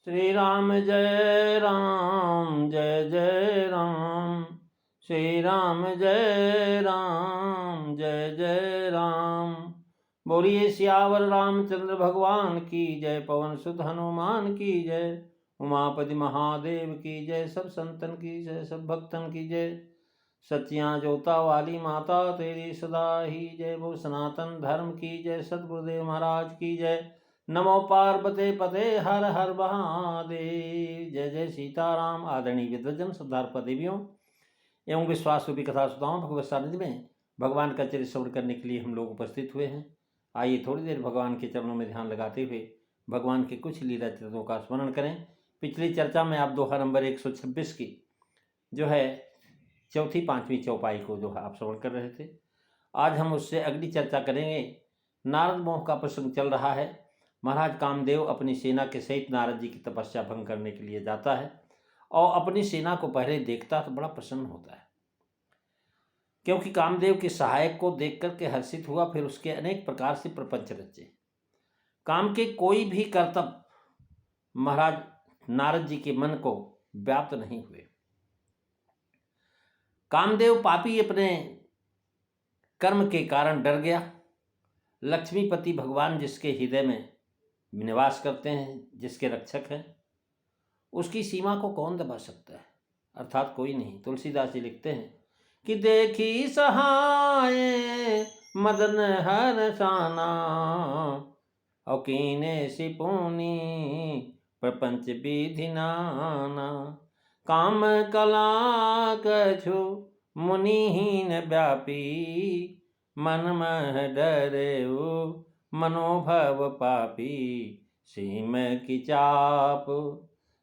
श्री राम जय राम जय जय राम। श्री राम जय राम जय जय राम। बोलिए सियावर रामचंद्र भगवान की जय। पवन सुत हनुमान की जय। उमापति महादेव की जय। सब संतन की जय, सब भक्तन की जय। सच्चियां जोता वाली माता तेरी सदा ही जय। वो सनातन धर्म की जय। सतगुरुदेव महाराज की जय। नमो पार्वते पते हर हर महादेव। जय जय सीताराम। आदरणीय विद्वजन, श्रद्धार्थ देवियों एवं विश्वास रूपी कथा श्रोताओं, भगवत सानिध्य में भगवान का चरित्र श्रवण करने के लिए हम लोग उपस्थित हुए हैं। आइए थोड़ी देर भगवान के चरणों में ध्यान लगाते हुए भगवान के कुछ लीला चरित्रों का स्मरण करें। पिछली चर्चा में आप दोहा नंबर 126 की जो है चौथी पांचवी चौपाई को जो है आप श्रवण कर रहे थे। आज हम उससे अगली चर्चा करेंगे। नारद मोह का प्रसंग चल रहा है। महाराज कामदेव अपनी सेना के सहित नारद जी की तपस्या भंग करने के लिए जाता है और अपनी सेना को पहले देखता तो बड़ा प्रसन्न होता है, क्योंकि कामदेव के सहायक को देख करके हर्षित हुआ। फिर उसके अनेक प्रकार से प्रपंच रचे। काम के कोई भी कर्तव्य महाराज नारद जी के मन को व्याप्त नहीं हुए। कामदेव पापी अपने कर्म के कारण डर गया। लक्ष्मीपति भगवान जिसके हृदय में निवास करते हैं, जिसके रक्षक हैं, उसकी सीमा को कौन दबा सकता है? अर्थात कोई नहीं। तुलसीदास जी लिखते हैं कि देखी सहाय मदन हर्षाना और कीने सिपुनी प्रपंच विधि नाना। काम कला कछु मुनिहीन व्यापी मन मह डरेऊ मनोभव पापी। सीम की चाप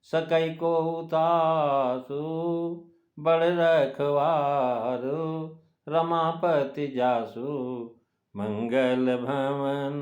सकई को उतासु बड़ रखवारु रमापति जासु। मंगल भवन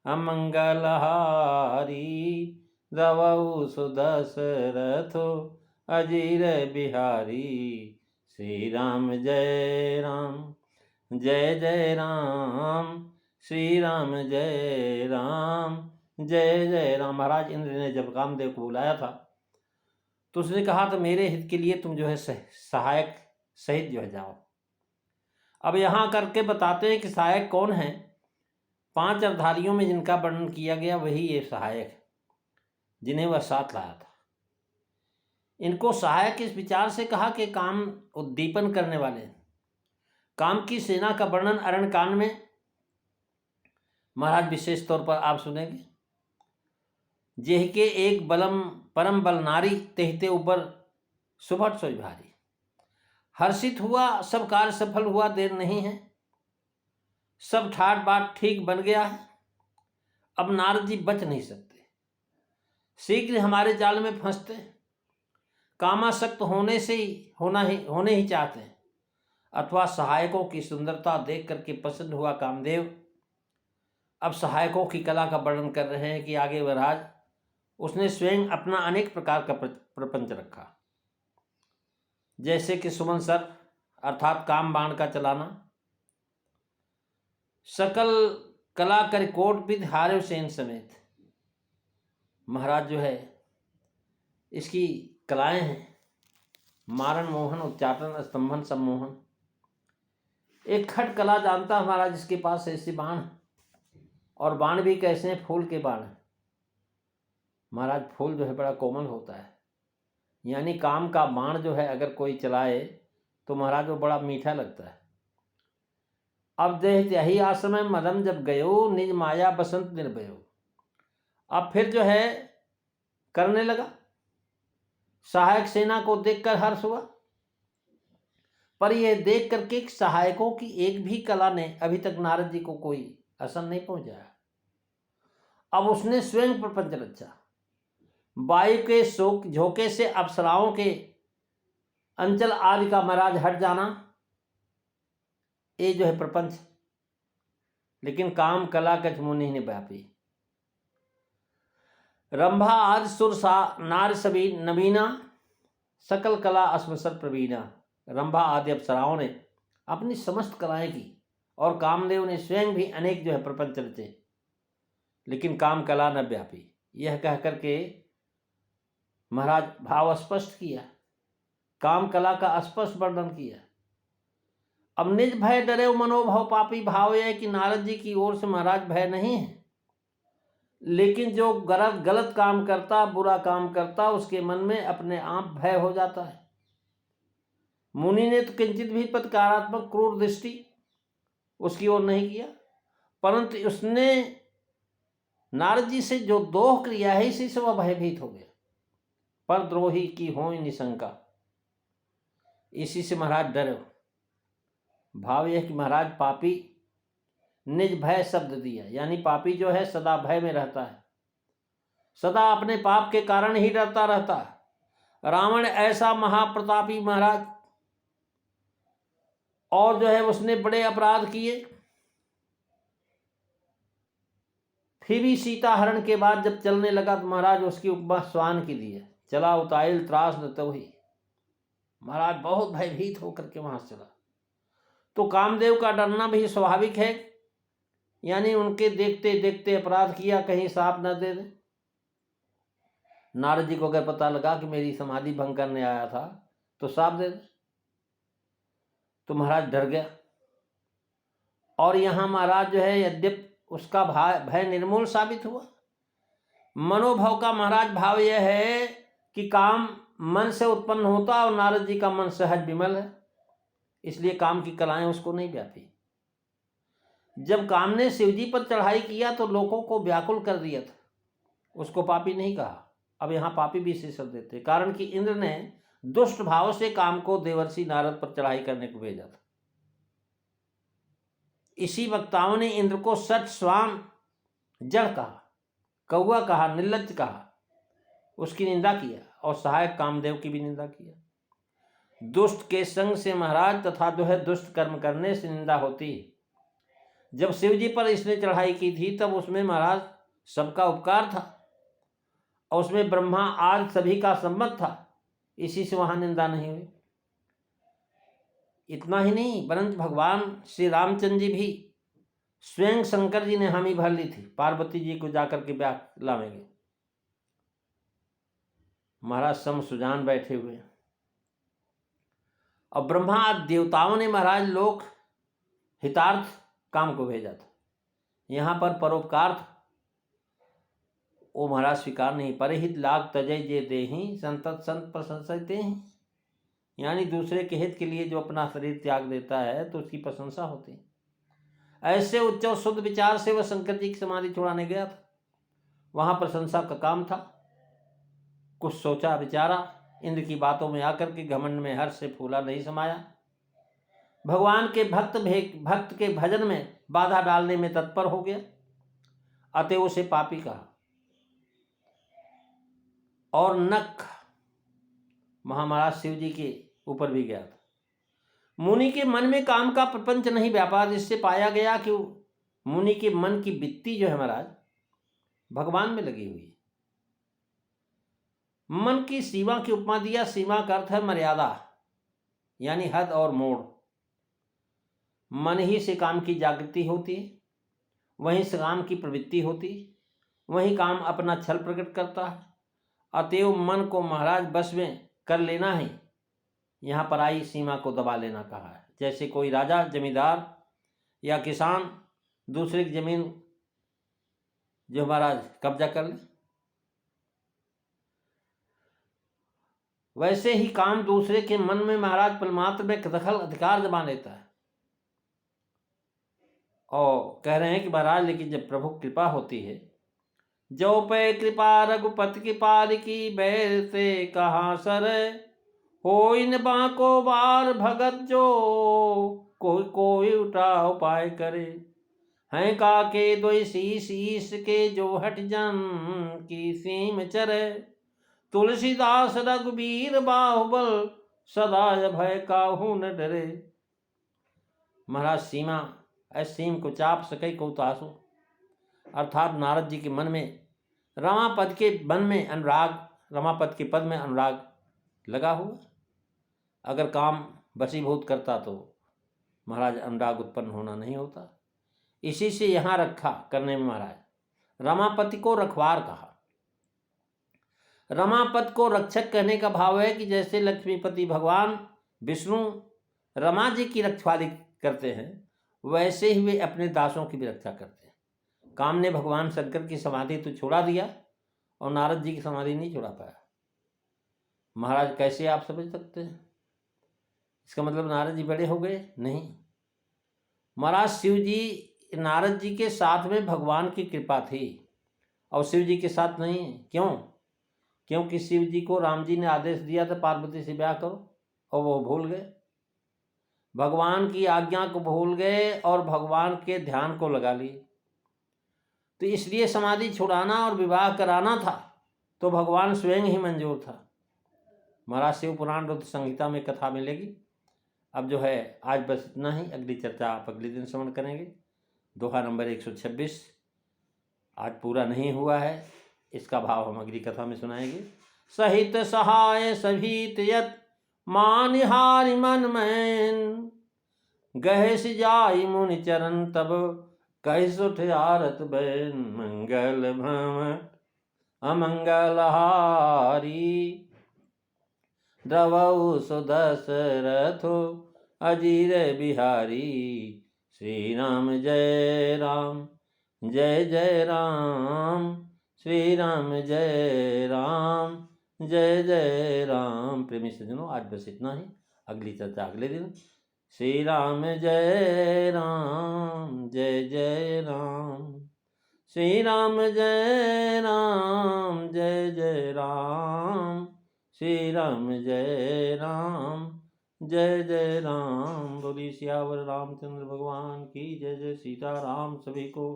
अमंगल हारी रवऊ सुदशरथो अजीर बिहारी। श्री राम जय राम जय जय राम। श्री राम जय राम जय जय राम। महाराज इंद्र ने जब कामदेव को बुलाया था तो उसने कहा था मेरे हित के लिए तुम जो है सहायक सहित जो है जाओ। अब यहाँ करके बताते हैं कि सहायक कौन है। 5 अर्धालियों में जिनका वर्णन किया गया वही ये सहायक है, जिन्हें वह साथ लाया था। इनको सहायक इस विचार से कहा कि काम उद्दीपन करने वाले। काम की सेना का वर्णन अरण्य कांड में महाराज विशेष तौर पर आप सुनेंगे। जेह के एक बलम परम बल नारी तेहते ऊपर सुभट सोई भारी। हर्षित हुआ, सब कार्य सफल हुआ, देर नहीं है, सब ठाट बाट ठीक बन गया है। अब नारद जी बच नहीं सकते, शीघ्र हमारे जाल में फंसते। कामासक्त होने ही चाहते हैं। अथवा सहायकों की सुंदरता देख करके प्रसन्न हुआ कामदेव। अब सहायकों की कला का वर्णन कर रहे हैं कि आगे महाराज उसने स्वयं अपना अनेक प्रकार का प्रपंच रखा। जैसे कि सुमन सर अर्थात काम बाण का चलाना, सकल कला कर कोट विद हारे सेन समेत। महाराज जो है इसकी कलाएं हैं मारण मोहन उच्चाटन स्तंभन सम्मोहन। एक खट कला जानता हमारा जिसके पास ऐसे बाण, और बाण भी कैसे हैं? फूल के बाण। महाराज फूल जो है बड़ा कोमल होता है, यानी काम का बाण जो है अगर कोई चलाए तो महाराज वो बड़ा मीठा लगता है। अब देह यही आश्रम मदम जब गयो निज माया बसंत निर्भयो। अब फिर जो है करने लगा। सहायक सेना को देखकर हर्ष हुआ, पर यह देख करके सहायकों की एक भी कला ने अभी तक नारद जी को कोई असर नहीं पहुंचाया। अब उसने स्वयं प्रपंच रचा। वायु के शोक झोंके से अप्सराओं के अंचल आदि का महाराज हट जाना, ये जो है प्रपंच। लेकिन काम कला कछ मुनि ने व्यापी। रंभा आदि सुर नार सभी नवीना सकल कला अस्मसर प्रवीणा। रंभा आदि अप्सराओं ने अपनी समस्त कलाएं की और कामदेव ने स्वयं भी अनेक जो है प्रपंच रचे, लेकिन काम कला न व्यापी। यह कह करके महाराज भाव स्पष्ट किया, काम कला का स्पष्ट वर्णन किया। अब निज भय डरे मनोभव पापी भाव यह कि नारद जी की ओर से महाराज भय नहीं है, लेकिन जो गलत काम करता, बुरा काम करता, उसके मन में अपने आप भय हो जाता है। मुनि ने तो किंचित भी प्रतिकारात्मक क्रूर दृष्टि उसकी ओर नहीं किया, परंतु उसने नारद जी से जो दोह क्रिया है इसी से वह भयभीत हो गया। पर द्रोही की होय निशंका, इसी से महाराज डरे। भाव यह कि महाराज पापी निज भय शब्द दिया, यानी पापी जो है सदा भय में रहता है, सदा अपने पाप के कारण ही डरता रहता है। रावण ऐसा महाप्रतापी महाराज, और जो है उसने बड़े अपराध किए, फिर भी सीता हरण के बाद जब चलने लगा तो महाराज उसकी उपमा स्वान की दी है, चला उताइल त्रास न तो ही। महाराज बहुत भयभीत होकर के वहां से चला। तो कामदेव का डरना भी स्वाभाविक है, यानी उनके देखते देखते अपराध किया, कहीं साप न दे दे। नारद जी को अगर पता लगा कि मेरी समाधि भंग करने आया था तो साप दे दे, तो महाराज डर गया। और यहां महाराज जो है यद्यप उसका भय निर्मूल साबित हुआ। मनोभाव का महाराज भाव यह है कि काम मन से उत्पन्न होता और नारद जी का मन सहज विमल है, इसलिए काम की कलाएं उसको नहीं व्यापी। जब काम ने शिवजी पर चढ़ाई किया तो लोगों को व्याकुल कर दिया था, उसको पापी नहीं कहा। अब यहाँ पापी भी इसी शब्द देते, कारण कि इंद्र ने दुष्ट भाव से काम को देवर्षि नारद पर चढ़ाई करने को भेजा था। इसी वक्ताओं ने इंद्र को सट स्वान जड़ कहा, कौआ कहा, निर्लज्ज कहा, उसकी निंदा किया, और सहायक कामदेव की भी निंदा किया। दुष्ट के संग से महाराज तथा जो है दुष्ट कर्म करने से निंदा होती है। जब शिव जी पर इसने चढ़ाई की थी तब उसमें महाराज सबका उपकार था, और उसमें ब्रह्मा आज सभी का सम्मत था, इसी से वहां निंदा नहीं हुई। इतना ही नहीं, परंतु भगवान श्री रामचंद्र जी भी स्वयं शंकर जी ने हामी भर ली थी, पार्वती जी को जाकर के ब्याह लावेंगे। महाराज सम सुजान बैठे हुए, और ब्रह्मा देवताओं ने महाराज लोक हितार्थ काम को भेजा था। यहां पर परोपकार था, वो महाराज स्वीकार नहीं। परहित लाग तजय जे देहि संतत संत प्रशंसते हैं, यानी दूसरे के हित के लिए जो अपना शरीर त्याग देता है तो उसकी प्रशंसा होती है। ऐसे उच्च और शुद्ध विचार से वह शंकर जी की समाधि छुड़ाने गया था, वहां प्रशंसा का काम था। कुछ सोचा विचारा, इंद्र की बातों में आकर के घमंड में हर्ष से फूला नहीं समाया। भगवान के भक्त के भजन में बाधा डालने में तत्पर हो गया, अतः उसे पापी कहा। और नख महाराज शिव जी के ऊपर भी गया था। मुनि के मन में काम का प्रपंच नहीं व्यापार, इससे पाया गया कि मुनि के मन की वृत्ति जो है महाराज भगवान में लगी हुई है। मन की सीमा की उपमा दिया। सीमा का अर्थ है मर्यादा, यानी हद और मोड़। मन ही से काम की जागृति होती है, वहीं से काम की प्रवृत्ति होती है, वहीं काम अपना छल प्रकट करता है। अतएव मन को महाराज बस में कर लेना है, यहाँ पर आई सीमा को दबा लेना कहा है। जैसे कोई राजा, जमींदार या किसान दूसरे की जमीन जो महाराज कब्जा कर ले, वैसे ही काम दूसरे के मन में महाराज पलमात्र में दखल अधिकार जमा लेता है। और कह रहे हैं कि महाराज लेकिन जब प्रभु कृपा होती है, जो पे कृपा रघुपति की पाल की, बैर से कहाँ सर हो इन बाको बार भगत जो कोई कोई उठा उपाय करे। हैं काके दो शीश के जो हट जन की सीम चरे। तुलसीदास रघुबीर बाहुबल सदा भय काहू न डरे। महाराज सीमा ऐसी सीम को चाप सके को तासु, अर्थात नारद जी के मन में रमापद के मन में अनुराग, रमापद के पद में अनुराग लगा हुआ। अगर काम वशीभूत करता तो महाराज अनुराग उत्पन्न होना नहीं होता। इसी से यहाँ रखा करने में महाराज रमापति को रखवार कहा। रमापद को रक्षक कहने का भाव है कि जैसे लक्ष्मीपति भगवान विष्णु रमा जी की रखवाली करते हैं, वैसे ही वे अपने दासों की भी रक्षा करते हैं। काम ने भगवान शंकर की समाधि तो छुड़ा दिया और नारद जी की समाधि नहीं छुड़ा पाया। महाराज कैसे आप समझ सकते हैं? इसका मतलब नारद जी बड़े हो गए? नहीं महाराज, शिव जी नारद जी के साथ में भगवान की कृपा थी और शिव जी के साथ नहीं। क्यों? क्योंकि शिव जी को राम जी ने आदेश दिया था पार्वती से ब्याह करो और वो भूल गए, भगवान की आज्ञा को भूल गए और भगवान के ध्यान को लगा लिए। तो इसलिए समाधि छुड़ाना और विवाह कराना था तो भगवान स्वयं ही मंजूर था। महाराज शिव पुराण रुद्र संहिता में कथा मिलेगी। अब जो है आज बस इतना ही, अगली चर्चा आप अगले दिन श्रवण करेंगे। दोहा नंबर 126 आज पूरा नहीं हुआ है, इसका भाव हम अगली कथा में सुनाएंगे। सहित सहाय सभीत यत मानिहारि मन मैन, गहस जाई मुनि चरण तब कहि सुठ आरत बैन, मंगल भ्रम अमंगल हारी, द्रवौ सुदशरथो अजीर बिहारी, श्री राम जय राम जय जय राम, श्री राम जय राम जय जय राम। प्रेमी सज्जनों आज बस इतना ही, अगली चर्चा अगले दिन। श्री राम जय राम जय जय राम, श्री राम जय राम जय जय राम, श्री राम जय राम जय जय राम। बोली सियावर रामचंद्र भगवान की जय। जय सीताराम। सभी को